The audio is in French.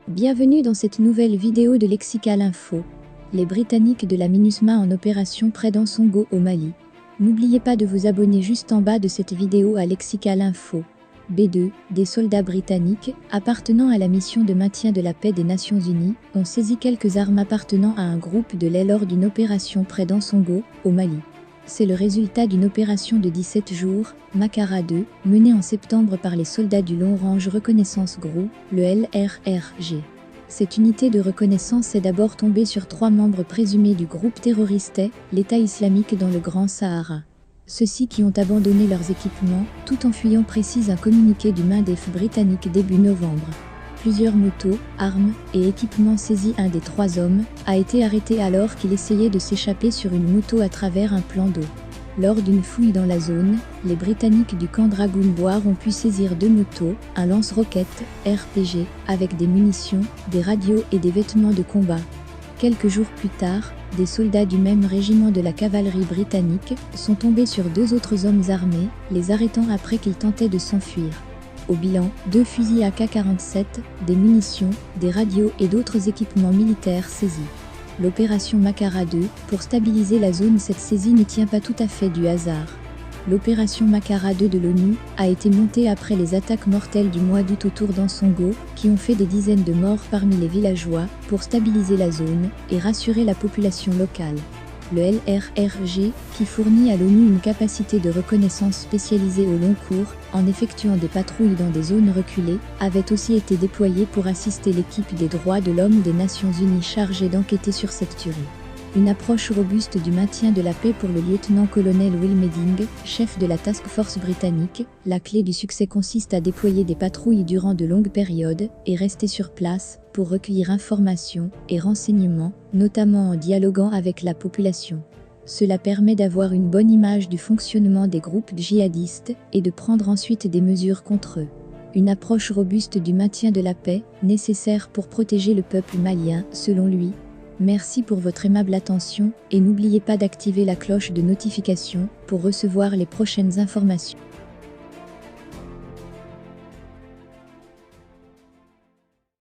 Bienvenue dans cette nouvelle vidéo de Lexical Info. Les Britanniques de la MINUSMA en opération près d'Ansongo au Mali. N'oubliez pas de vous abonner juste en bas de cette vidéo à Lexical Info. B2, des soldats britanniques, appartenant à la mission de maintien de la paix des Nations Unies, ont saisi quelques armes appartenant à un groupe de lait lors d'une opération près d'Ansongo, au Mali. C'est le résultat d'une opération de 17 jours, Makara 2, menée en septembre par les soldats du Long Range Reconnaissance Group, le LRRG. Cette unité de reconnaissance est d'abord tombée sur 3 membres présumés du groupe terroriste l'État islamique dans le Grand Sahara. Ceux-ci qui ont abandonné leurs équipements, tout en fuyant, précise un communiqué du MINDEF britannique début novembre. Plusieurs motos, armes et équipements saisis. Un des 3 hommes a été arrêté alors qu'il essayait de s'échapper sur une moto à travers un plan d'eau. Lors d'une fouille dans la zone, les Britanniques du camp Dragoon Boar ont pu saisir 2 motos, un lance-roquettes RPG avec des munitions, des radios et des vêtements de combat. Quelques jours plus tard, des soldats du même régiment de la cavalerie britannique sont tombés sur 2 autres hommes armés, les arrêtant après qu'ils tentaient de s'enfuir. Au bilan, 2 fusils AK-47, des munitions, des radios et d'autres équipements militaires saisis. L'opération Makara 2, pour stabiliser la zone. Cette saisie ne tient pas tout à fait du hasard. L'opération Makara 2 de l'ONU a été montée après les attaques mortelles du mois d'août autour d'Ansongo, qui ont fait des dizaines de morts parmi les villageois, pour stabiliser la zone et rassurer la population locale. Le LRRG, qui fournit à l'ONU une capacité de reconnaissance spécialisée au long cours, en effectuant des patrouilles dans des zones reculées, avait aussi été déployé pour assister l'équipe des droits de l'homme des Nations Unies chargée d'enquêter sur cette tuerie. Une approche robuste du maintien de la paix pour le lieutenant-colonel Will Medding, chef de la task force britannique. La clé du succès consiste à déployer des patrouilles durant de longues périodes et rester sur place pour recueillir informations et renseignements, notamment en dialoguant avec la population. Cela permet d'avoir une bonne image du fonctionnement des groupes djihadistes et de prendre ensuite des mesures contre eux. Une approche robuste du maintien de la paix, nécessaire pour protéger le peuple malien, selon lui. Merci pour votre aimable attention et n'oubliez pas d'activer la cloche de notification pour recevoir les prochaines informations.